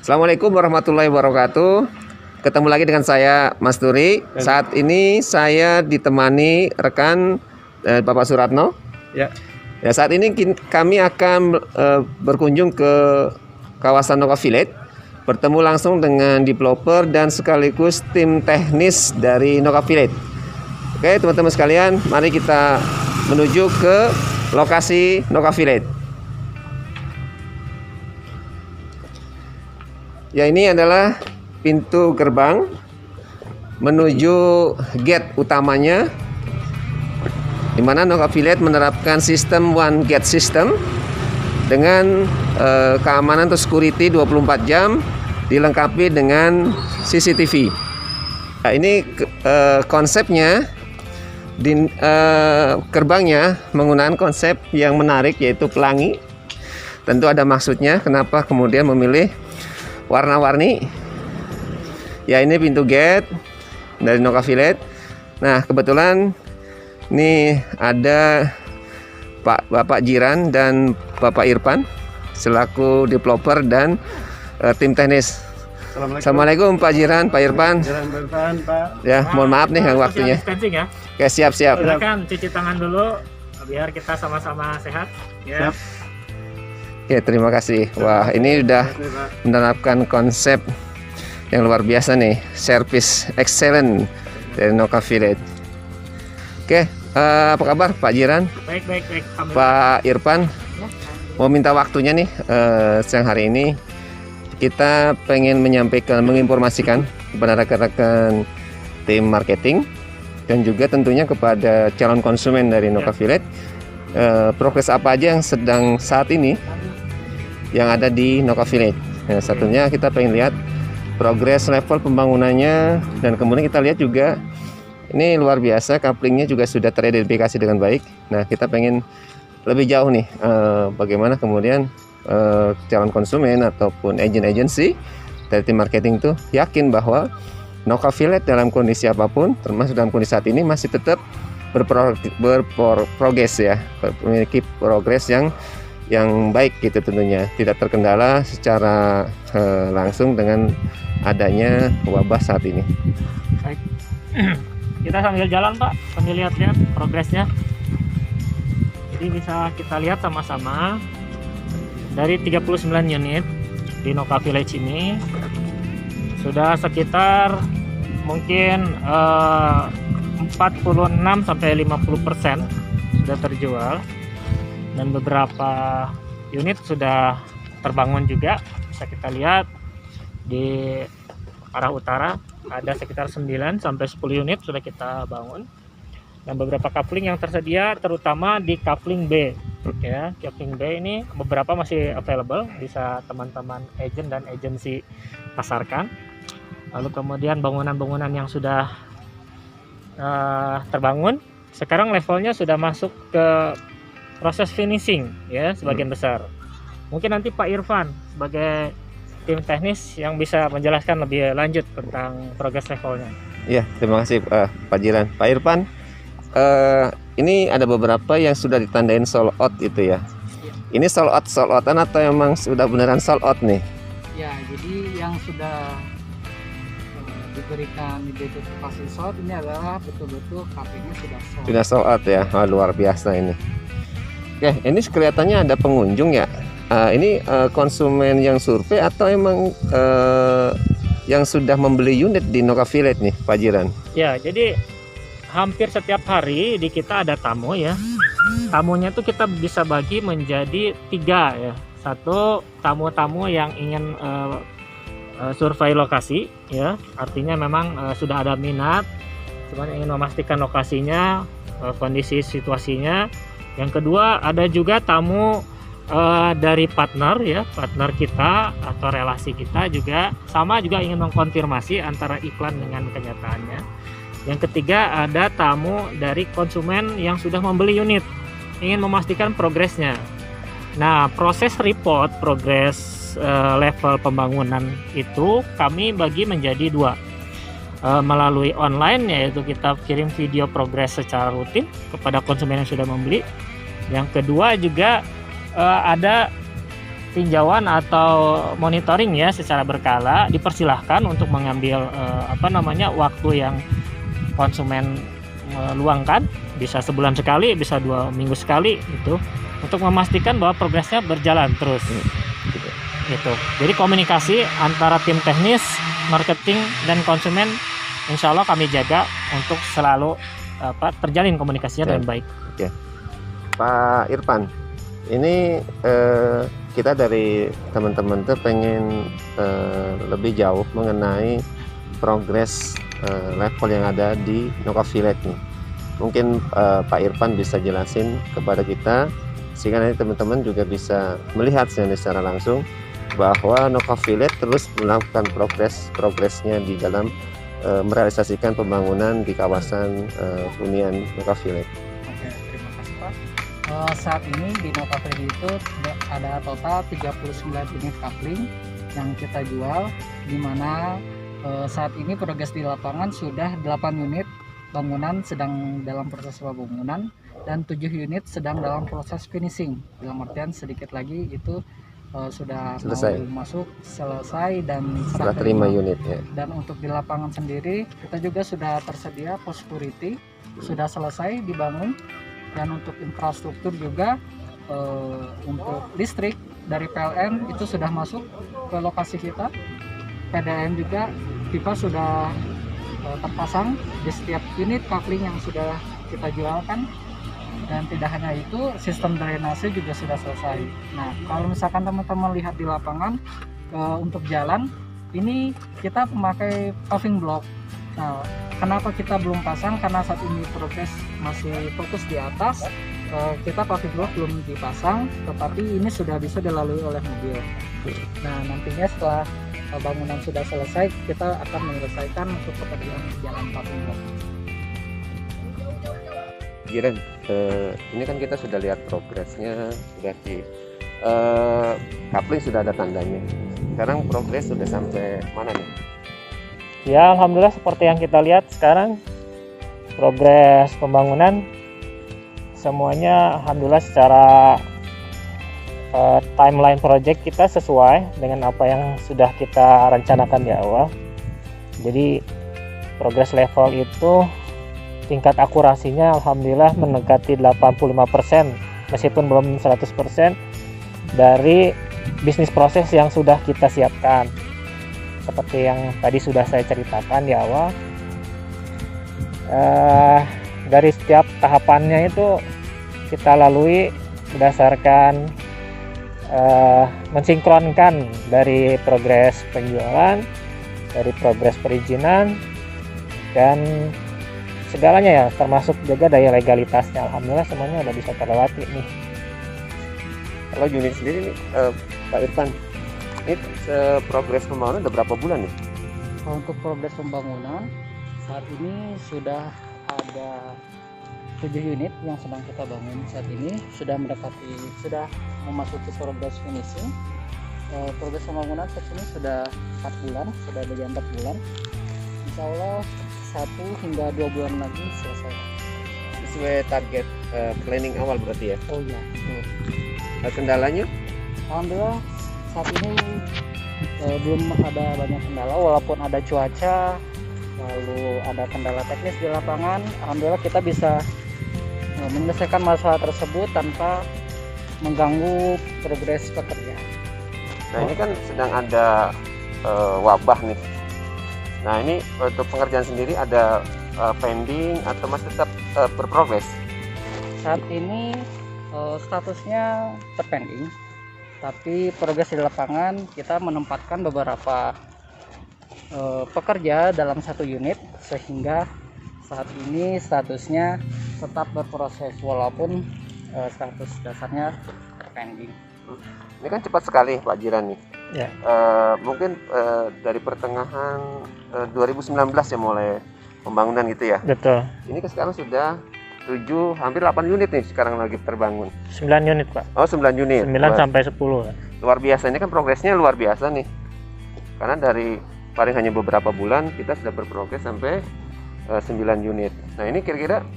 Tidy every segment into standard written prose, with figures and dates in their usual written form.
Assalamualaikum warahmatullahi wabarakatuh. Ketemu lagi dengan saya, Mas Turi. Saat ini saya ditemani rekan Bapak Suratno. Ya. Ya, saat ini kami akan berkunjung ke kawasan Noka Village, bertemu langsung dengan developer dan sekaligus tim teknis dari Noka Village. Oke, teman-teman sekalian, mari kita menuju ke lokasi Noka Village. Ya, ini adalah pintu gerbang menuju gate utamanya, di mana Noka Village menerapkan sistem one gate system dengan keamanan atau security 24 jam, dilengkapi dengan CCTV. Nah, ini konsepnya di gerbangnya menggunakan konsep yang menarik, yaitu pelangi. Tentu ada maksudnya kenapa kemudian memilih warna-warni. Ya, ini pintu gate dari Noka Village. Nah, kebetulan ini ada Bapak Jiran dan Bapak Irfan selaku developer dan tim teknis. Assalamualaikum Pak Jiran, Pak Irfan. Pak. Ya, mohon maaf nih yang waktunya. Ya. Oke, siap-siap. Silakan cuci tangan dulu biar kita sama-sama sehat. Ya. Siap. Oke, terima kasih. Wah, ini udah menerapkan konsep yang luar biasa nih, service excellent dari Noka Village. Oke, apa kabar Pak Jiran? Baik. Pak Irfan, mau minta waktunya nih, siang hari ini kita pengen menginformasikan kepada rekan-rekan tim marketing dan juga tentunya kepada calon konsumen dari Noka Village, progres apa aja yang sedang saat ini yang ada di Noka Village. Nah, satunya kita pengen lihat progres level pembangunannya, dan kemudian kita lihat juga ini luar biasa, couplingnya juga sudah teridentifikasi dengan baik. Nah, kita pengen lebih jauh nih, bagaimana kemudian calon konsumen ataupun agensi dari tim marketing itu yakin bahwa Noka Village dalam kondisi apapun, termasuk dalam kondisi saat ini, masih tetap berprogres ya, memiliki progres yang baik gitu, tentunya tidak terkendala secara langsung dengan adanya wabah saat ini. Baik. Kita sambil jalan Pak, sambil lihat-lihat progresnya. Jadi bisa kita lihat sama-sama dari 39 unit di Noka Village ini sudah sekitar mungkin 46 sampai 50% sudah terjual, dan beberapa unit sudah terbangun juga. Bisa kita lihat di arah utara ada sekitar 9 sampai 10 unit sudah kita bangun, dan beberapa coupling yang tersedia terutama di coupling B ya. Coupling B ini beberapa masih available, bisa teman-teman agent dan agensi pasarkan. Lalu kemudian bangunan-bangunan yang sudah terbangun sekarang levelnya sudah masuk ke proses finishing ya, sebagian besar. Mungkin nanti Pak Irfan sebagai tim teknis yang bisa menjelaskan lebih lanjut tentang progress levelnya. Iya, terima kasih Pak Jiran. Pak Irfan, ini ada beberapa yang sudah ditandain sold out itu ya. Ini sold outan atau emang sudah beneran sold out nih? Ya, jadi yang sudah diberikan identifikasi sold ini adalah betul-betul KP-nya sudah sold. Sudah sold out ya. Wah, luar biasa ini. Oke, ini kelihatannya ada pengunjung ya. Ini konsumen yang survei atau emang yang sudah membeli unit di Noka Village nih, Pak Jiran? Ya, jadi hampir setiap hari di kita ada tamu ya. Tamunya tuh kita bisa bagi menjadi 3 ya. Satu, tamu-tamu yang ingin survei lokasi ya, artinya memang sudah ada minat, cuman ingin memastikan lokasinya, kondisi situasinya. Yang kedua, ada juga tamu dari partner ya, partner kita atau relasi kita juga ingin mengkonfirmasi antara iklan dengan kenyataannya. Yang ketiga, ada tamu dari konsumen yang sudah membeli unit, ingin memastikan progresnya. Nah, proses report progres level pembangunan itu kami bagi menjadi 2. Melalui online, yaitu kita kirim video progres secara rutin kepada konsumen yang sudah membeli. Yang kedua juga ada tinjauan atau monitoring ya secara berkala, dipersilahkan untuk mengambil waktu yang konsumen meluangkan, bisa sebulan sekali, bisa 2 minggu sekali gitu, untuk memastikan bahwa progresnya berjalan terus. Gitu. Jadi komunikasi antara tim teknis, marketing dan konsumen insya Allah kami jaga untuk selalu terjalin komunikasinya dengan baik. Oke. Pak Irfan, ini kita dari teman-teman tuh pengen lebih jauh mengenai progres level yang ada di Noka Village nih. Mungkin Pak Irfan bisa jelasin kepada kita sehingga nanti teman-teman juga bisa melihat secara langsung bahwa Noka Village terus melakukan progresnya di dalam merealisasikan pembangunan di kawasan hunian Noka Village. Oke, terima kasih Pak. Saat ini di Noka Village itu ada total 39 unit coupling yang kita jual, di mana saat ini progres di lapangan sudah 8 unit bangunan sedang dalam proses pembangunan dan 7 unit sedang dalam proses finishing. Dalam artian sedikit lagi itu sudah selesai dan setelah terima unit ya. Dan untuk di lapangan sendiri kita juga sudah tersedia post security, sudah selesai dibangun, dan untuk infrastruktur juga untuk listrik dari PLN itu sudah masuk ke lokasi kita. PDAM juga pipa sudah terpasang di setiap unit coupling yang sudah kita jualkan. Dan tidak hanya itu, sistem drainase juga sudah selesai. Nah, kalau misalkan teman-teman lihat di lapangan untuk jalan, ini kita memakai paving block. Nah, kenapa kita belum pasang? Karena saat ini progres masih fokus di atas, kita paving block belum dipasang, tetapi ini sudah bisa dilalui oleh mobil. Nah, nantinya setelah bangunan sudah selesai, kita akan menyelesaikan untuk pekerjaan jalan paving block. Giren, ini kan kita sudah lihat progresnya, sudah di coupling sudah ada tandanya. Sekarang progres sudah sampai mana nih? Ya, alhamdulillah seperti yang kita lihat sekarang progres pembangunan semuanya alhamdulillah secara timeline project kita sesuai dengan apa yang sudah kita rencanakan di awal. Jadi progres level itu tingkat akurasinya alhamdulillah mendekati 85%, meskipun belum 100% dari bisnis proses yang sudah kita siapkan. Seperti yang tadi sudah saya ceritakan di awal, dari setiap tahapannya itu kita lalui berdasarkan mensinkronkan dari progres penjualan, dari progres perizinan, dan segalanya ya, termasuk juga daya legalitasnya. Alhamdulillah semuanya udah bisa terlewati nih. Kalau unit sendiri nih, Pak Irfan, ini progres pembangunan udah berapa bulan nih? Untuk progres pembangunan saat ini sudah ada 7 unit yang sedang kita bangun saat ini, sudah memasuki progres finishing. Progres pembangunan saat ini sudah 4 bulan, sudah berjalan 4 bulan. Insya Allah 1 hingga 2 bulan lagi selesai. Sesuai target planning awal berarti ya? Oh iya, betul. Kendalanya? Alhamdulillah saat ini belum ada banyak kendala, walaupun ada cuaca, lalu ada kendala teknis di lapangan. Alhamdulillah kita bisa menyelesaikan masalah tersebut tanpa mengganggu progres pekerjaan. Nah, ini kan sedang ada wabah nih. Nah, ini untuk pengerjaan sendiri ada pending atau masih tetap berprogres? Saat ini statusnya terpending, tapi progres di lapangan kita menempatkan beberapa pekerja dalam satu unit, sehingga saat ini statusnya tetap berproses walaupun status dasarnya terpending. Ini kan cepat sekali Pak Jiran nih. Ya. Mungkin dari pertengahan 2019 ya mulai pembangunan gitu ya. Betul. Ini kan sekarang sudah 7 hampir 8 unit nih sekarang lagi terbangun. 9 unit Pak. Oh 9 unit. 9 sampai 10. Luar biasa, ini kan progresnya luar biasa nih. Karena dari paling hanya beberapa bulan kita sudah berprogres sampai 9 unit. Nah ini kira-kira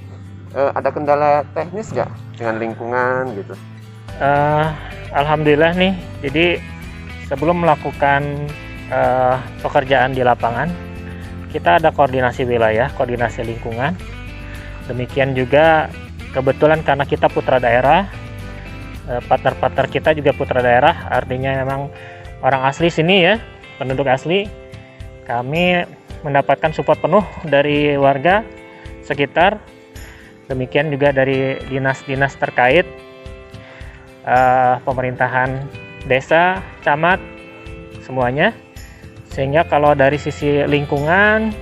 ada kendala teknis nggak dengan lingkungan gitu? alhamdulillah nih. Jadi sebelum melakukan pekerjaan di lapangan, kita ada koordinasi wilayah, koordinasi lingkungan. Demikian juga kebetulan karena kita putra daerah, partner-partner kita juga putra daerah, artinya memang orang asli sini ya, penduduk asli. Kami mendapatkan support penuh dari warga sekitar, demikian juga dari dinas-dinas terkait, pemerintahan desa, camat, semuanya. Sehingga kalau dari sisi lingkungan,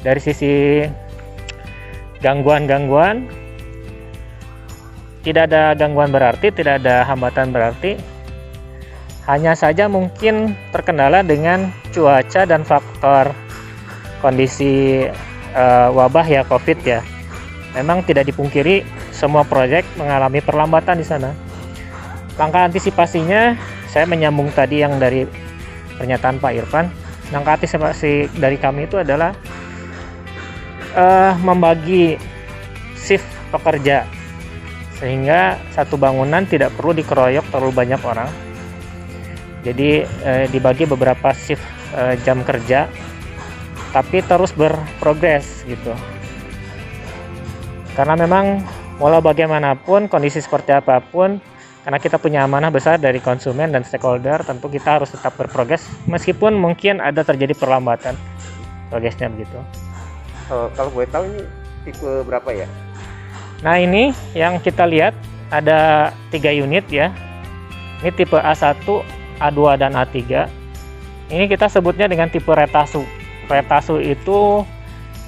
dari sisi gangguan-gangguan, tidak ada gangguan berarti, tidak ada hambatan berarti. Hanya saja mungkin terkendala dengan cuaca dan faktor kondisi wabah ya, COVID ya. Memang tidak dipungkiri semua proyek mengalami perlambatan di sana. Langkah antisipasinya, saya menyambung tadi yang dari pernyataan Pak Irfan. Langkah antisipasi dari kami itu adalah membagi shift pekerja, sehingga satu bangunan tidak perlu dikeroyok terlalu banyak orang. Jadi dibagi beberapa shift jam kerja, tapi terus berprogres gitu. Karena memang walau bagaimanapun, kondisi seperti apapun, karena kita punya amanah besar dari konsumen dan stakeholder, tentu kita harus tetap berprogres meskipun mungkin ada terjadi perlambatan progresnya begitu. Kalau gue tahu ini tipe berapa ya? Nah, ini yang kita lihat ada 3 unit ya. Ini tipe A1, A2 dan A3. Ini kita sebutnya dengan tipe retasu. Retasu itu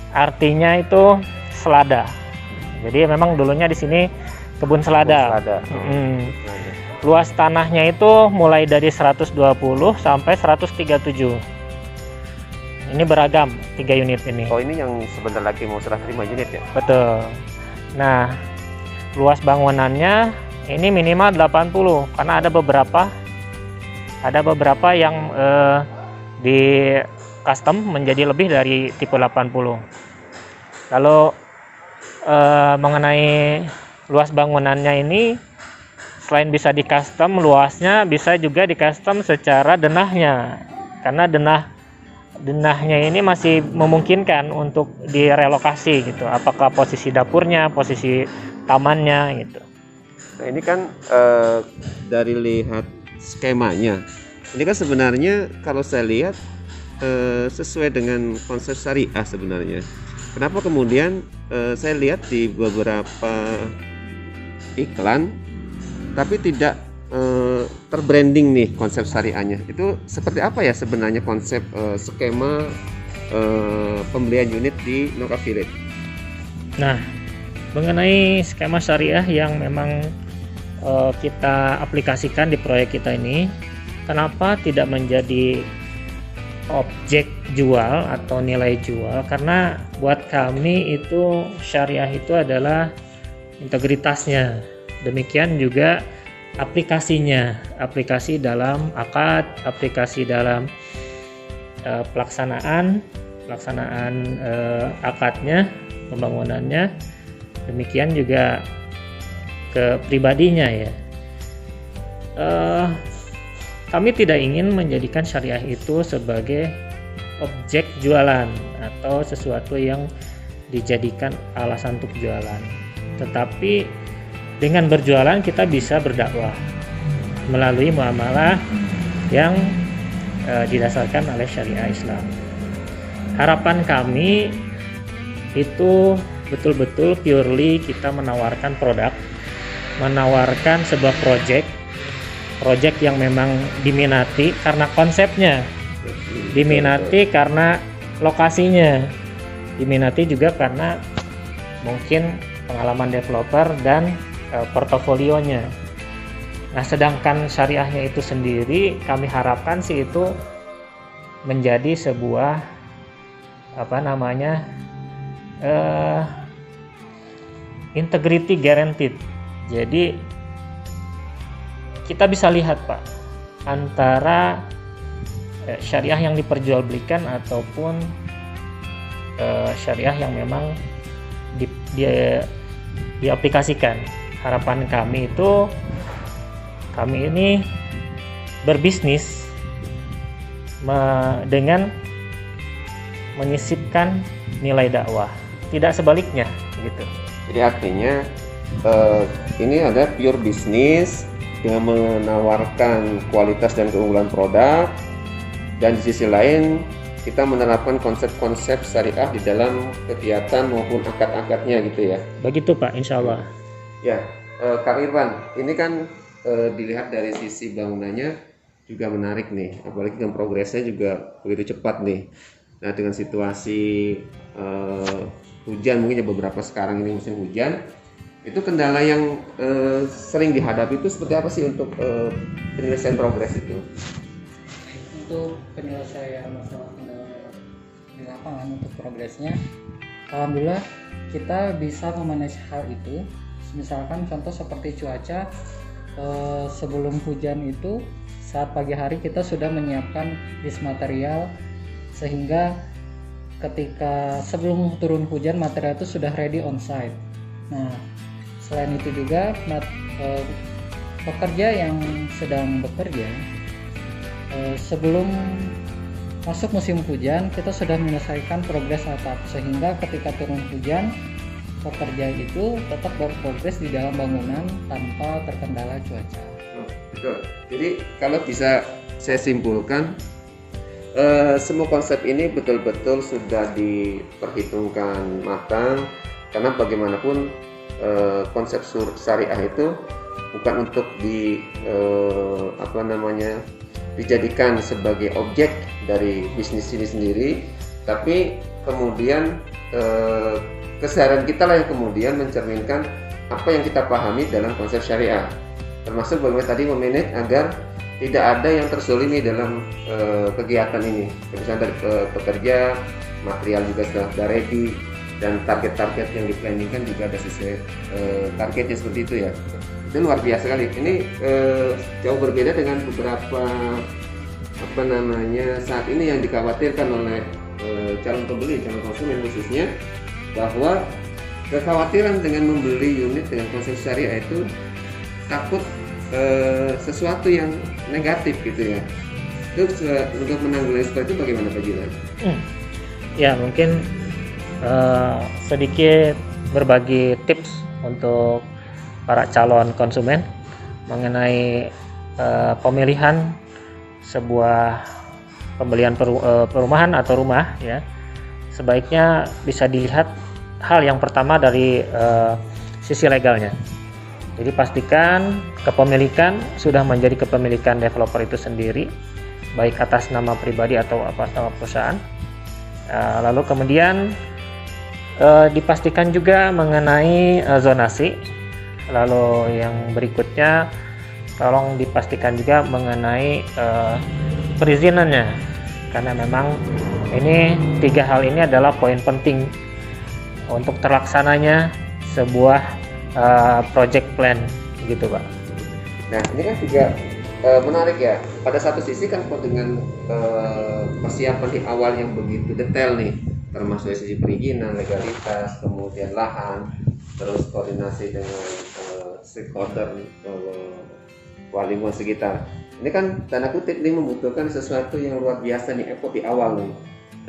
artinya itu selada. Jadi memang dulunya di sini kebun selada. Luas tanahnya itu mulai dari 120 sampai 137. Ini beragam 3 unit ini. Oh, ini yang sebentar lagi mau serah terima unit ya? Betul. Nah, luas bangunannya ini minimal 80 karena ada beberapa yang di custom menjadi lebih dari tipe 80. Kalau mengenai luas bangunannya ini, selain bisa di custom luasnya, bisa juga di custom secara denahnya, karena denahnya ini masih memungkinkan untuk direlokasi gitu, apakah posisi dapurnya, posisi tamannya gitu. Nah, ini kan dari lihat skemanya, ini kan sebenarnya kalau saya lihat sesuai dengan konsep syariah sebenarnya. Kenapa kemudian saya lihat di beberapa iklan tapi tidak terbranding nih konsep syariahnya? Itu seperti apa ya sebenarnya konsep skema pembelian unit di Noka Village? Nah, mengenai skema syariah yang memang kita aplikasikan di proyek kita ini, kenapa tidak menjadi objek jual atau nilai jual? Karena buat kami itu syariah itu adalah integritasnya, demikian juga aplikasinya, aplikasi dalam akad, aplikasi dalam pelaksanaan akadnya, pembangunannya, demikian juga ke pribadinya ya. Kami tidak ingin menjadikan syariah itu sebagai objek jualan atau sesuatu yang dijadikan alasan untuk jualan. Tetapi dengan berjualan kita bisa berdakwah melalui muamalah yang didasarkan oleh syariah Islam. Harapan kami itu betul-betul purely kita menawarkan produk, menawarkan sebuah project yang memang diminati karena konsepnya, diminati karena lokasinya, diminati juga karena mungkin pengalaman developer dan portofolionya. Nah, sedangkan syariahnya itu sendiri kami harapkan sih itu menjadi sebuah integrity guaranteed. Jadi kita bisa lihat Pak, antara syariah yang diperjualbelikan ataupun syariah yang memang diaplikasikan. Harapan kami itu kami ini berbisnis dengan menyisipkan nilai dakwah, tidak sebaliknya gitu. Jadi artinya ini ada pure bisnis dengan menawarkan kualitas dan keunggulan produk, dan di sisi lain kita menerapkan konsep-konsep syariah di dalam kegiatan maupun akad-akadnya gitu ya. Begitu Pak, insya Allah. Ya, Kang Irfan, ini kan dilihat dari sisi bangunannya juga menarik nih, apalagi dengan progresnya juga begitu cepat nih. Nah, dengan situasi hujan, mungkin ya beberapa sekarang ini musim hujan, itu kendala yang sering dihadapi itu seperti apa sih untuk penyelesaian progres itu? Untuk penyelesaian masalah kendala di lapangan untuk progresnya, alhamdulillah kita bisa memanage hal itu. Misalkan contoh seperti cuaca, sebelum hujan itu saat pagi hari kita sudah menyiapkan list material, sehingga ketika sebelum turun hujan material itu sudah ready on site. Nah, selain itu juga pekerja yang sedang bekerja, sebelum masuk musim hujan kita sudah menyelesaikan progres atap, sehingga ketika turun hujan pekerja itu tetap berprogres di dalam bangunan tanpa terkendala cuaca. Betul. Jadi kalau bisa saya simpulkan, semua konsep ini betul-betul sudah diperhitungkan matang, karena bagaimanapun konsep syariah itu bukan untuk dijadikan sebagai objek dari bisnis ini sendiri, tapi kemudian keseharian kita lah yang kemudian mencerminkan apa yang kita pahami dalam konsep syariah, termasuk bagaimana tadi memanage agar tidak ada yang terzolimi dalam kegiatan ini. Misalnya dari pekerja, material juga sudah ready, dan target-target yang diplanningkan juga ada sesuai targetnya seperti itu ya. Itu luar biasa sekali. Ini jauh berbeda dengan beberapa saat ini yang dikhawatirkan oleh calon pembeli, calon konsumen khususnya, bahwa kekhawatiran dengan membeli unit dengan konsep syariah itu takut sesuatu yang negatif gitu ya. Itu untuk menanggulangi seperti itu bagaimana Pak Jilan? Ya, mungkin sedikit berbagi tips untuk para calon konsumen mengenai pemilihan sebuah pembelian perumahan atau rumah ya. Sebaiknya bisa dilihat hal yang pertama dari sisi legalnya. Jadi pastikan kepemilikan sudah menjadi kepemilikan developer itu sendiri, baik atas nama pribadi atau atas nama perusahaan. Lalu kemudian dipastikan juga mengenai zonasi. Lalu yang berikutnya tolong dipastikan juga mengenai perizinannya, karena memang ini 3 hal ini adalah poin penting untuk terlaksananya sebuah project plan gitu Pak. Nah, ini kan juga menarik ya. Pada satu sisi kan dengan persiapan di awal yang begitu detail nih, termasuk sisi perizinan, legalitas, kemudian lahan, terus koordinasi dengan stakeholder lingkungan sekitar. Ini kan tanda kutip ini membutuhkan sesuatu yang luar biasa nih, effort di awal nih.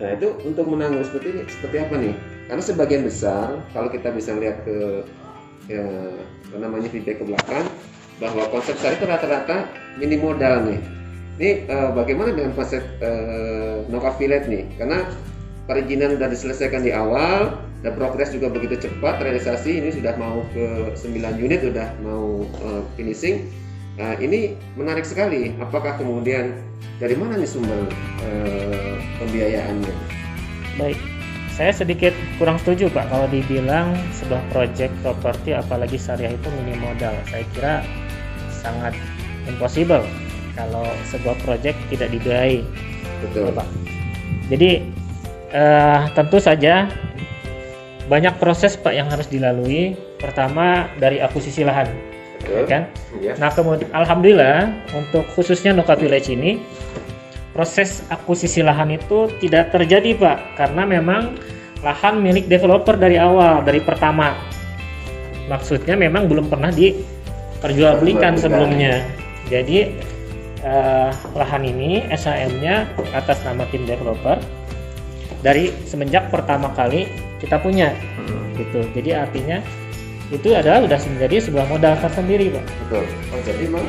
Nah, itu untuk menanggung seperti ini seperti apa nih? Karena sebagian besar kalau kita bisa lihat ke feedback ke belakang, bahwa konsep syariah itu rata-rata minim modal nih. Ini bagaimana dengan konsep no affiliate nih? Karena perizinan sudah diselesaikan di awal, dan progres juga begitu cepat, realisasi ini sudah mau ke 9 unit, sudah mau finishing. Nah, ini menarik sekali. Apakah kemudian dari mana nih sumber pembiayaannya? Baik, saya sedikit kurang setuju Pak kalau dibilang sebuah project properti apalagi syariah itu minim modal. Saya kira sangat impossible kalau sebuah project tidak dibiayai. Betul Pak. Jadi tentu saja banyak proses Pak yang harus dilalui. Pertama dari akuisisi lahan. Kan? Yes. Nah kemudian alhamdulillah untuk khususnya Nuka Village ini proses akuisisi lahan itu tidak terjadi Pak, karena memang lahan milik developer dari awal, dari pertama. Maksudnya memang belum pernah diperjualbelikan sebelumnya. Jadi lahan ini SHM-nya atas nama tim developer dari semenjak pertama kali kita punya, gitu. Jadi artinya itu adalah sudah menjadi sebuah modal tersendiri, Pak. Betul. Oh, jadi memang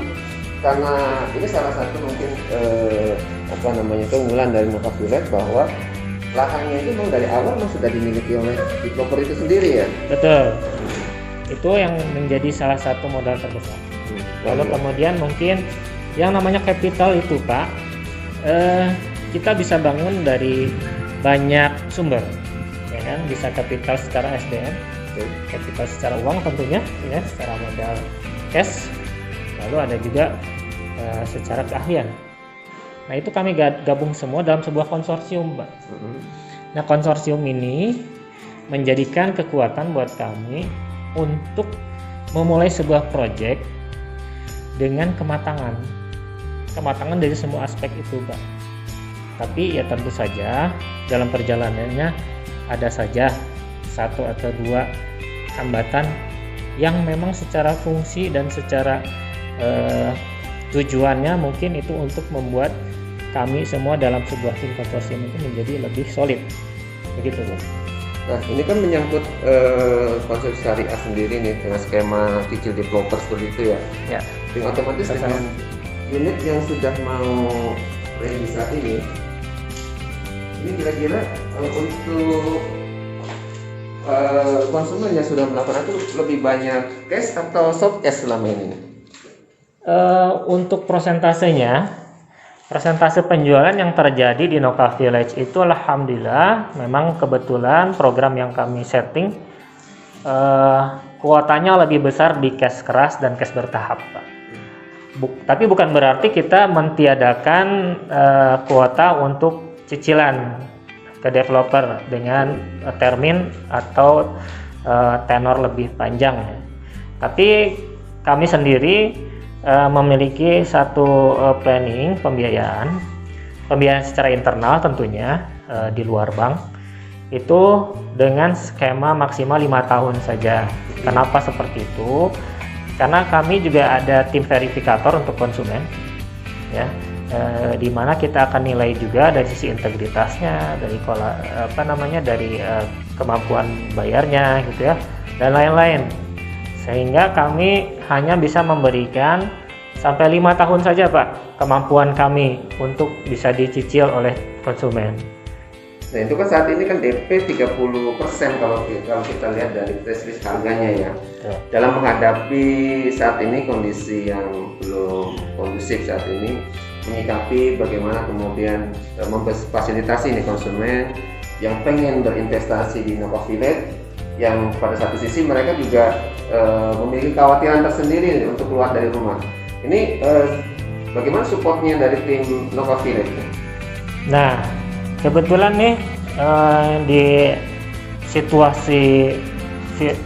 karena ini salah satu mungkin keunggulan dari Nova Village bahwa lahannya itu memang dari awal sudah dimiliki oleh developer itu sendiri ya. Betul. Itu yang menjadi salah satu modal terbesar. Lalu kemudian mungkin yang namanya capital itu, Pak, kita bisa bangun dari banyak sumber, ya kan? Bisa capital secara SDM, capital secara uang tentunya, ya, secara modal cash. Lalu ada juga secara keahlian. Nah, itu kami gabung semua dalam sebuah konsorsium, Pak. Nah, konsorsium ini menjadikan kekuatan buat kami untuk memulai sebuah proyek dengan kematangan dari semua aspek itu, Pak. Tapi ya tentu saja dalam perjalanannya ada saja satu atau dua hambatan yang memang secara fungsi dan secara tujuannya mungkin itu untuk membuat kami semua dalam sebuah tim konsorsium itu menjadi lebih solid, begitu, Bu. Nah, ini kan menyangkut konsep syariah sendiri nih dengan skema cicil developer seperti itu ya. Ya. Dengan otomatis dengan unit yang sudah mau ready saat ini kira-kira untuk konsumen yang sudah melakukan itu lebih banyak cash atau soft cash selama ini? Untuk persentase penjualan yang terjadi di Nova Village itu alhamdulillah memang kebetulan program yang kami setting kuotanya lebih besar di cash keras dan cash bertahap, Pak. Tapi bukan berarti kita mentiadakan kuota untuk cicilan ke developer dengan termin atau tenor lebih panjang, ya. Tapi kami sendiri memiliki satu planning pembiayaan secara internal tentunya di luar bank itu dengan skema maksimal 5 tahun saja. Kenapa seperti itu? Karena kami juga ada tim verifikator untuk konsumen, ya, di mana kita akan nilai juga dari sisi integritasnya, dari dari kemampuan bayarnya, gitu ya, dan lain-lain. Sehingga kami hanya bisa memberikan sampai 5 tahun saja, Pak, kemampuan kami untuk bisa dicicil oleh konsumen. Nah, itu kan saat ini kan DP 30% kalau kita lihat dari press list harganya ya. Dalam menghadapi saat ini kondisi yang belum kondusif saat ini, menyikapi bagaimana kemudian memfasilitasi nih konsumen yang pengen berinvestasi di Nova Village, yang pada satu sisi mereka juga memiliki kekhawatiran tersendiri untuk keluar dari rumah. Ini bagaimana supportnya dari tim Nova Village? Nah, kebetulan nih di situasi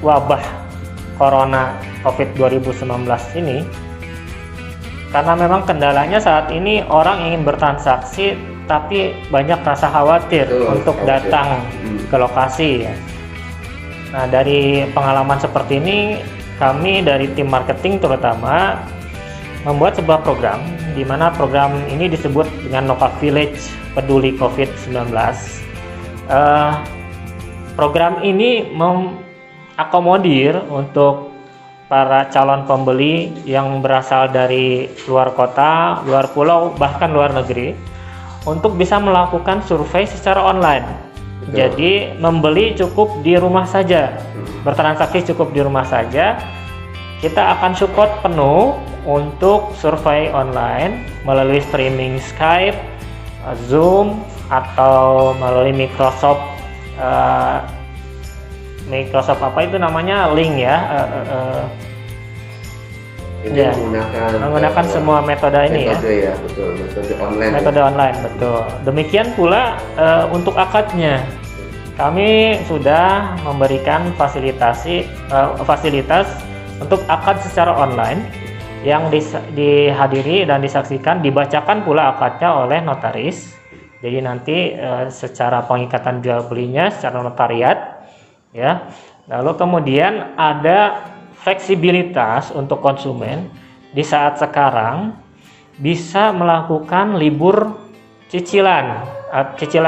wabah Corona COVID 2019 ini, karena memang kendalanya saat ini orang ingin bertransaksi tapi banyak rasa khawatir untuk datang ke lokasi, ya. Nah, dari pengalaman seperti ini, kami dari tim marketing terutama membuat sebuah program, di mana program ini disebut dengan Nova Village Peduli COVID-19. Program ini mengakomodir untuk para calon pembeli yang berasal dari luar kota, luar pulau, bahkan luar negeri, untuk bisa melakukan survei secara online. Betul. Jadi membeli cukup di rumah saja, bertransaksi cukup di rumah saja. Kita akan support penuh untuk survei online melalui streaming Skype, Zoom, atau melalui Microsoft apa itu namanya, link, ya. Ini ya, menggunakan semua metode ini, ya, betul, metode online, betul. Demikian pula untuk akadnya, kami sudah memberikan fasilitas untuk akad secara online yang dihadiri dan disaksikan, dibacakan pula akadnya oleh notaris. Jadi nanti secara pengikatan jual belinya secara notariat, ya. Lalu kemudian ada fleksibilitas untuk konsumen di saat sekarang bisa melakukan libur cicilan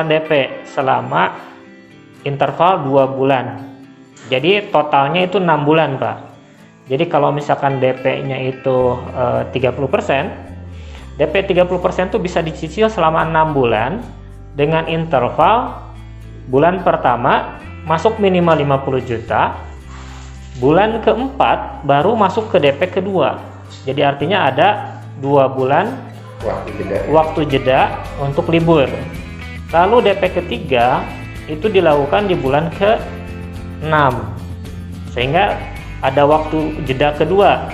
DP selama interval 2 bulan. Jadi totalnya itu 6 bulan, Pak. Jadi kalau misalkan DP-nya itu 30%, DP 30% itu bisa dicicil selama 6 bulan dengan interval bulan pertama masuk minimal 50 juta, bulan keempat baru masuk ke DP kedua. Jadi artinya ada 2 bulan waktu jeda untuk libur. Lalu DP ketiga itu dilakukan di bulan ke-6, sehingga ada waktu jeda kedua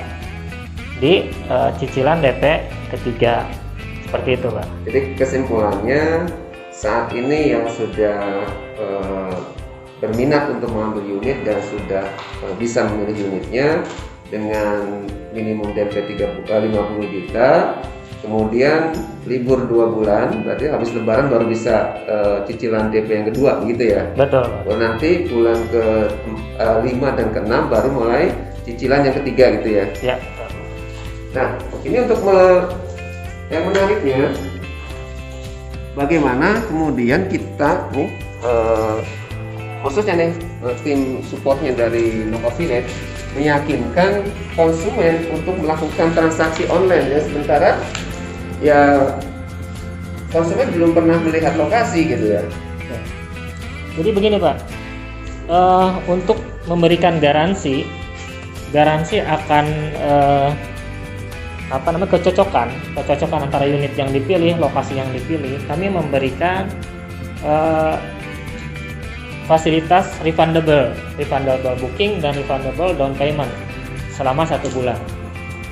di cicilan DP ketiga. Seperti itu, Pak. Jadi kesimpulannya saat ini yang sudah berminat untuk mengambil unit dan sudah bisa memilih unitnya dengan minimum DP 50 juta, kemudian libur 2 bulan, berarti habis lebaran baru bisa cicilan DP yang kedua, begitu ya? Betul. Baru nanti bulan ke-5 dan ke-6 baru mulai cicilan yang ketiga, gitu ya? Ya. Nah, ini untuk yang menariknya, bagaimana kemudian kita nih khususnya nih tim supportnya dari Nova Village meyakinkan konsumen untuk melakukan transaksi online ya, sementara ya konsumen belum pernah melihat lokasi gitu ya. Jadi begini, Pak, untuk memberikan garansi akan kecocokan antara unit yang dipilih, lokasi yang dipilih, kami memberikan fasilitas refundable booking dan refundable down payment selama 1 bulan.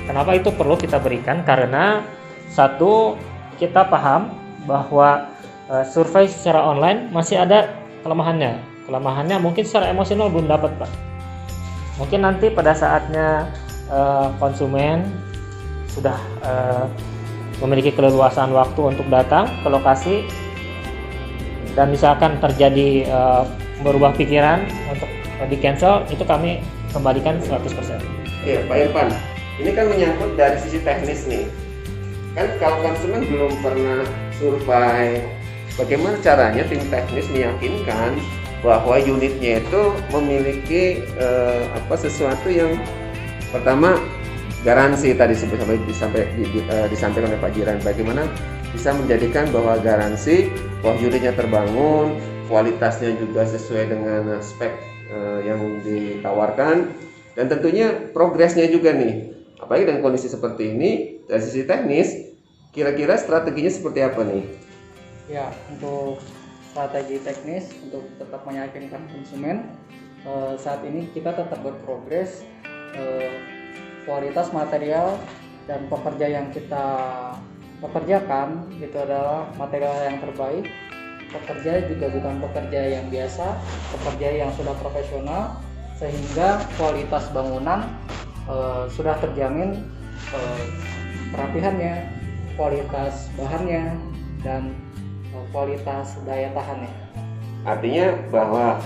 Kenapa itu perlu kita berikan? Karena satu, kita paham bahwa survei secara online masih ada kelemahannya mungkin secara emosional belum dapat, Pak. Mungkin nanti pada saatnya konsumen sudah memiliki keleluasaan waktu untuk datang ke lokasi dan misalkan terjadi berubah pikiran untuk di cancel, itu kami kembalikan 100%. Iya, Pak Irfan, ini kan menyangkut dari sisi teknis nih. Kan kalau konsumen belum pernah survei, bagaimana caranya tim teknis meyakinkan bahwa unitnya itu memiliki sesuatu yang pertama garansi tadi disampaikan oleh Pak Jiran, bagaimana bisa menjadikan bahwa garansi bahwa unitnya terbangun, kualitasnya juga sesuai dengan spek yang ditawarkan, dan tentunya progresnya juga nih. Apalagi dengan kondisi seperti ini, dari sisi teknis, kira-kira strateginya seperti apa nih? Ya, untuk strategi teknis untuk tetap meyakinkan konsumen, saat ini kita tetap berprogres. Kualitas material dan pekerja yang kita pekerjakan itu adalah material yang terbaik. Pekerja juga bukan pekerja yang biasa, pekerja yang sudah profesional, sehingga kualitas bangunan sudah terjamin, kerapihannya, kualitas bahannya, dan kualitas daya tahannya. Artinya bahwa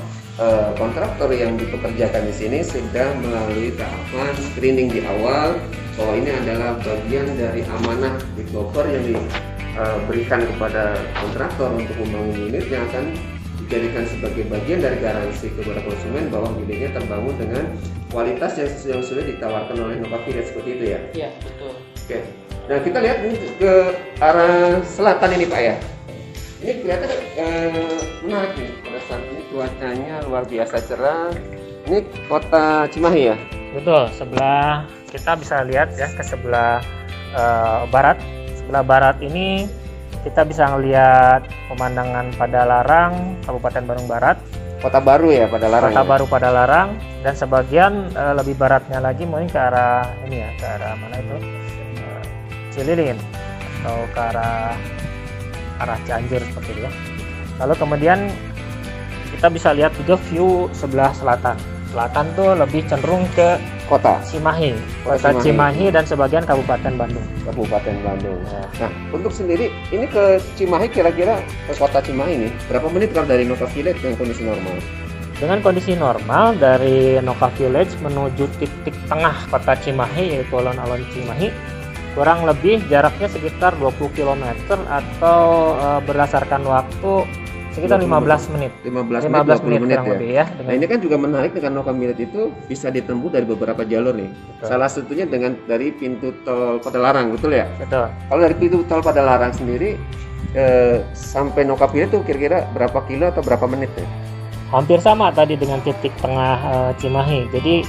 kontraktor yang dipekerjakan di sini sudah melalui tahapan screening di awal bahwa ini adalah bagian dari amanah developer yang diberikan kepada kontraktor untuk membangun unit yang akan dijadikan sebagai bagian dari garansi kepada konsumen bahwa unitnya terbangun dengan kualitas yang sudah ditawarkan oleh Nova Village, seperti itu ya? Iya, betul. Oke. Nah, kita lihat ke arah selatan ini, Pak ya. Ini kelihatan menarik nih, pada saat ini cuacanya luar biasa cerah. Ini kota Cimahi ya? Betul, sebelah kita bisa lihat ya ke sebelah barat. Sebelah barat ini kita bisa melihat pemandangan Padalarang, Kabupaten Bandung Barat. Kota baru ya, Padalarang. Kota baru Padalarang, dan sebagian lebih baratnya lagi mungkin ke arah ini ya, ke arah mana itu? Cililin atau ke arah Cianjur seperti itu ya. Lalu kemudian kita bisa lihat juga view sebelah selatan. Selatan tuh lebih cenderung ke kota Cimahi, kota Cimahi dan sebagian Kabupaten Bandung. Kabupaten Bandung. Nah, untuk sendiri ini ke Cimahi, kira-kira ke kota Cimahi nih berapa menit kalau dari Nova Village dengan kondisi normal? Dengan kondisi normal dari Noka Village menuju titik tengah kota Cimahi yaitu alun-alun Cimahi kurang lebih jaraknya sekitar 20 km atau berdasarkan waktu sekitar 15 menit. 15 menit, 20 menit kurang ya. lebih ya. Nah ini kan juga menarik dengan Noka Village itu bisa ditempuh dari beberapa jalur nih. Betul. Salah satunya dari pintu tol Padalarang, betul ya? Betul. Kalau dari pintu tol Padalarang sendiri sampai Noka Village itu kira-kira berapa kilo atau berapa menit ya? Hampir sama tadi dengan titik tengah Cimahi. Jadi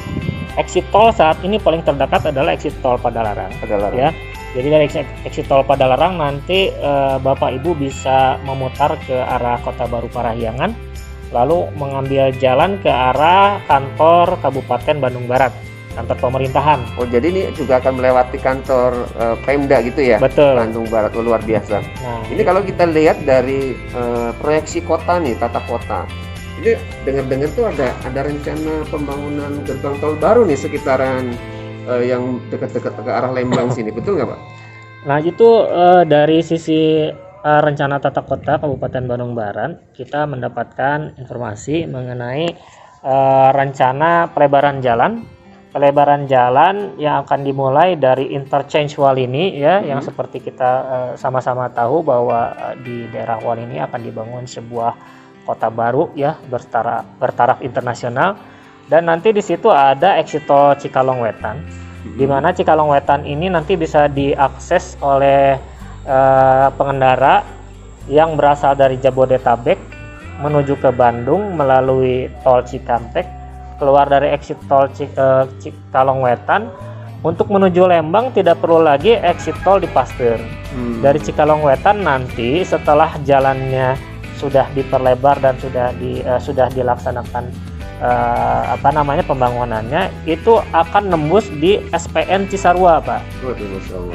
exit tol saat ini paling terdekat adalah exit tol Padalarang. Ya. Jadi dari exit tol Padalarang nanti Bapak Ibu bisa memutar ke arah Kota Baru Parahyangan, lalu mengambil jalan ke arah kantor Kabupaten Bandung Barat, kantor pemerintahan. Oh jadi ini juga akan melewati kantor Pemda gitu ya? Betul. Bandung Barat, luar biasa. Nah, ini kalau kita lihat dari proyeksi kota nih, tata kota. Ini dengar-dengar tuh ada rencana pembangunan gerbang tol baru nih sekitaran yang dekat-dekat ke arah Lembang sini, betul nggak Pak? Nah itu dari sisi rencana tata kota Kabupaten Bandung Barat kita mendapatkan informasi mengenai rencana pelebaran jalan yang akan dimulai dari interchange Walini ya, yang seperti kita sama-sama tahu bahwa di daerah Walini akan dibangun sebuah kota baru ya bertaraf internasional. Dan nanti di situ ada exit tol Cikalong Wetan, di mana Cikalong Wetan ini nanti bisa diakses oleh pengendara yang berasal dari Jabodetabek menuju ke Bandung melalui tol Cikampek, keluar dari exit tol Cikalong Wetan. Untuk menuju Lembang tidak perlu lagi exit tol di Pasteur. Dari Cikalong Wetan nanti setelah jalannya sudah diperlebar dan sudah dilaksanakan pembangunannya, itu akan nembus di SPN Cisarua Pak.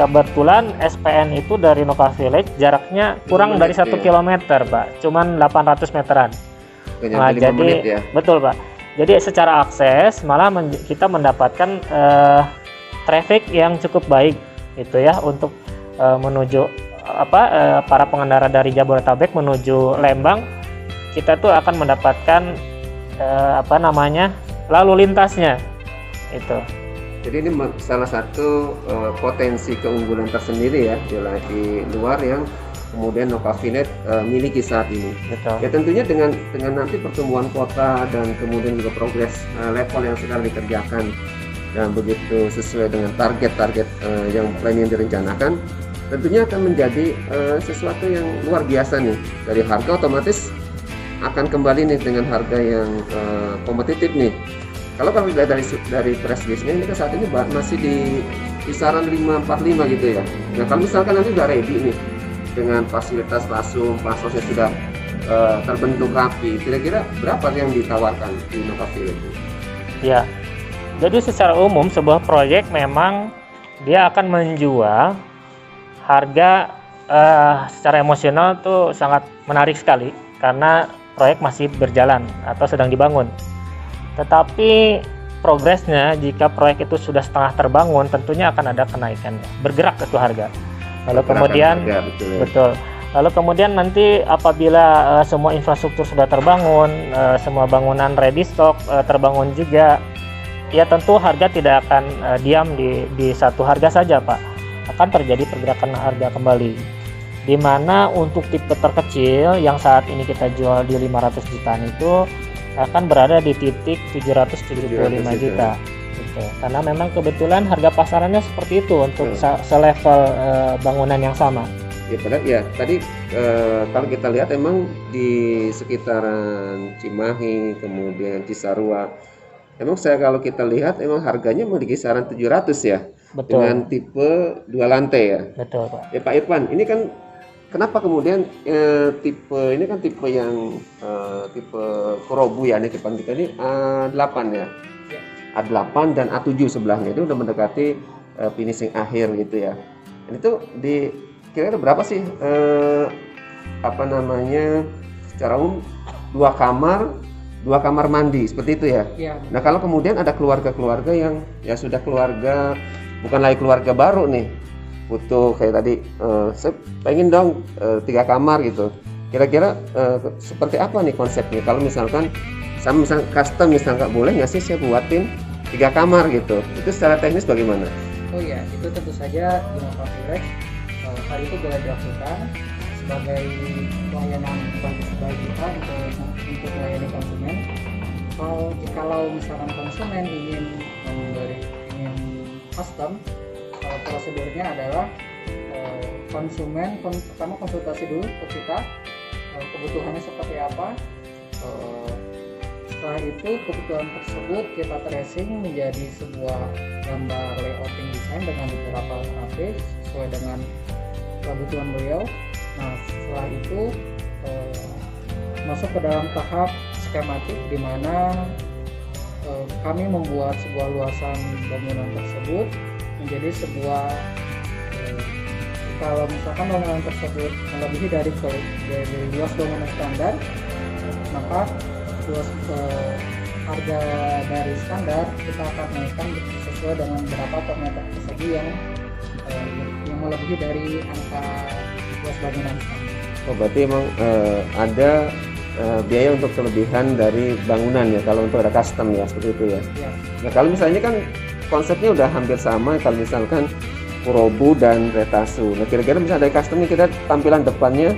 Kebetulan SPN itu dari Noka Village jaraknya kurang dari 1 km Pak, cuman 800 meteran. Nah, jadi betul Pak. Jadi secara akses malah kita mendapatkan traffic yang cukup baik itu ya untuk menuju para pengendara dari Jabodetabek menuju Lembang. Kita tuh akan mendapatkan lalu lintasnya itu. Jadi ini salah satu potensi keunggulan tersendiri ya di luar yang kemudian Noka Village miliki saat ini. Betul. Ya tentunya dengan nanti pertumbuhan kota dan kemudian juga progres level yang sekarang dikerjakan dan begitu sesuai dengan target-target yang plan yang direncanakan, tentunya akan menjadi sesuatu yang luar biasa nih. Dari harga otomatis akan kembali nih dengan harga yang kompetitif nih. Kalau dilihat dari press listnya ini kan saat ini masih di kisaran 545 gitu ya. Nah kalau misalkan nanti udah ready nih dengan fasilitas langsung pasosnya sudah terbentuk rapi, kira-kira berapa yang ditawarkan di Noka Village? Ya, jadi secara umum sebuah proyek memang dia akan menjual harga secara emosional tuh sangat menarik sekali karena proyek masih berjalan atau sedang dibangun. Tetapi progresnya jika proyek itu sudah setengah terbangun tentunya akan ada kenaikan, bergerak itu harga. Lalu kemudian harga, betul. Lalu kemudian nanti apabila semua infrastruktur sudah terbangun, semua bangunan ready stock terbangun juga, ya tentu harga tidak akan diam di satu harga saja Pak. Akan terjadi pergerakan harga kembali. Di mana untuk tipe terkecil yang saat ini kita jual di 500 jutaan itu akan berada di titik 775 juta gitu. Karena memang kebetulan harga pasarannya seperti itu untuk selevel bangunan yang sama. Ya tadi kalau kita lihat emang di sekitaran Cimahi kemudian Cisarua, emang kalau kita lihat emang harganya mau di kisaran 700 ya. Betul. Dengan tipe 2 lantai ya. Betul Pak. Ya Pak Irfan, ini kan kenapa kemudian tipe ini kan tipe yang tipe Kurobu ya, ini depan kita ini A8 ya. A8 dan A7 sebelahnya itu udah mendekati finishing akhir gitu ya. Dan itu di kira-kira berapa sih secara umum 2 kamar mandi seperti itu ya. Nah kalau kemudian ada keluarga-keluarga yang ya sudah keluarga, bukan lagi keluarga baru nih, butuh kayak tadi saya pengen dong 3 kamar gitu. Kira-kira seperti apa nih konsepnya kalau misalkan sama misal custom misal nggak boleh nggak sih saya buatin 3 kamar gitu, itu secara teknis bagaimana? Oh iya, itu tentu saja di Nova Village hal itu boleh dilakukan sebagai pelayanan bagi kita untuk melayani konsumen. Jikalau misalkan konsumen ingin custom, prosedurnya adalah konsumen pertama konsultasi dulu ke kita, kebutuhannya seperti apa. Setelah itu kebutuhan tersebut kita tracing menjadi sebuah gambar layouting desain dengan beberapa grafis sesuai dengan kebutuhan beliau. Nah setelah itu masuk ke dalam tahap skematik di mana kami membuat sebuah luasan bangunan tersebut menjadi sebuah kalau misalkan bangunan tersebut melebihi dari luas bangunan standar, maka luas harga dari standar kita akan naikkan sesuai dengan berapa per meter persegi yang melebihi dari angka luas bangunan standar. Oh, berarti emang ada biaya untuk kelebihan dari bangunan ya kalau untuk ada custom ya, seperti itu ya. Ya. Nah kalau misalnya kan konsepnya udah hampir sama, kalau misalkan Purobu dan Retasu. Nah kira-kira misalnya ada customnya, kita tampilan depannya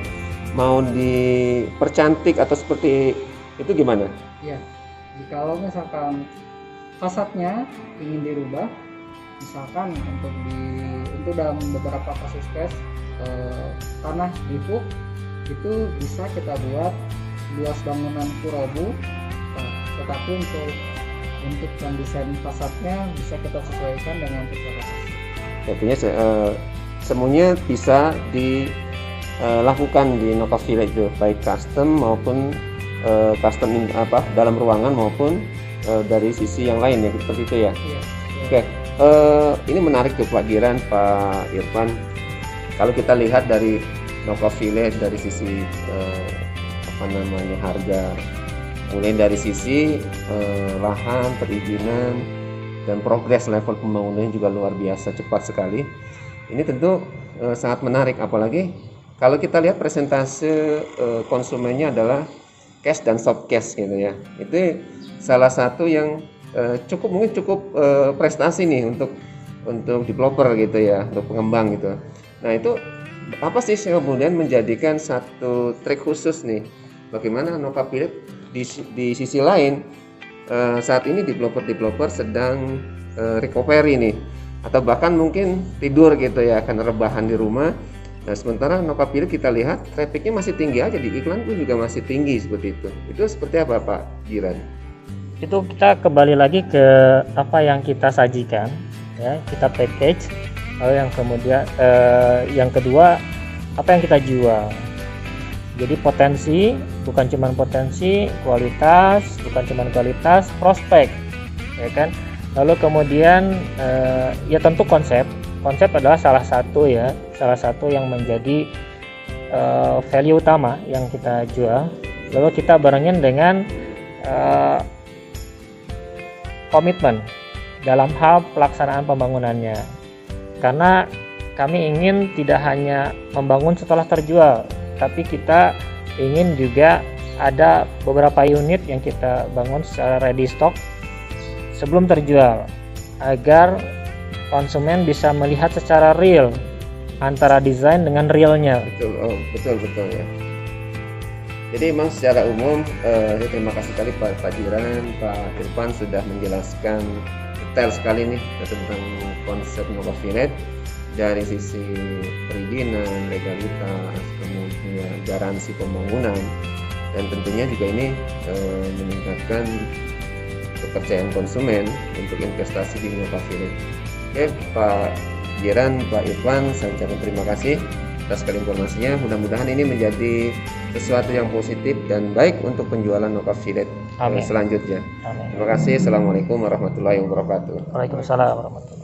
mau dipercantik atau seperti itu gimana? Ya, kalau misalkan fasadnya ingin dirubah, misalkan untuk dalam beberapa kasus case tanah dipuk itu bisa kita buat luas bangunan Purobu, tetapi untuk desain fasadnya bisa kita sesuaikan dengan tipe lokasi. Artinya semuanya bisa dilakukan di Nova Village itu, baik custom maupun custom dalam ruangan maupun dari sisi yang lain ya, seperti itu ya. Iya. Oke, ini menarik tuh Pak Giran, Pak Irfan. Kalau kita lihat dari Nova Village dari sisi harga, mulai dari sisi lahan, perizinan, dan progres level pembangunannya juga luar biasa cepat sekali. Ini tentu sangat menarik, apalagi kalau kita lihat presentase konsumennya adalah cash dan soft cash gitu ya. Itu salah satu yang cukup prestasi nih untuk developer gitu ya, untuk pengembang gitu. Nah itu apa sih yang kemudian menjadikan satu trik khusus nih, bagaimana Nova Village di sisi lain saat ini developer sedang recovery nih, atau bahkan mungkin tidur gitu ya, karena rebahan di rumah. Nah sementara Nova Village kita lihat trafficnya masih tinggi aja, di iklan pun juga masih tinggi seperti itu. Itu seperti apa Pak Giran? Itu kita kembali lagi ke apa yang kita sajikan ya, kita package. Lalu yang kemudian yang kedua apa yang kita jual. Jadi potensi, bukan cuma potensi, kualitas, bukan cuma kualitas, prospek, ya kan. Lalu kemudian ya tentu konsep adalah salah satu yang menjadi value utama yang kita jual. Lalu kita barengin dengan komitmen dalam hal pelaksanaan pembangunannya, karena kami ingin tidak hanya membangun setelah terjual, tapi kita ingin juga ada beberapa unit yang kita bangun secara ready stock sebelum terjual, agar konsumen bisa melihat secara real antara desain dengan realnya. Betul ya. Jadi memang secara umum terima kasih sekali Pak Giran, Pak Irfan sudah menjelaskan detail sekali nih tentang konsep Nova Village dari sisi perizinan, legalitas, kemudian garansi pembangunan, dan tentunya juga ini meningkatkan kepercayaan konsumen untuk investasi di Nova Village. Oke, Pak Giran, Pak Irfan, saya ucapkan terima kasih atas sekali informasinya. Mudah-mudahan ini menjadi sesuatu yang positif dan baik untuk penjualan Nova Village selanjutnya. Amin. Terima kasih. Assalamualaikum warahmatullahi wabarakatuh. Waalaikumsalam warahmatullahi wabarakatuh.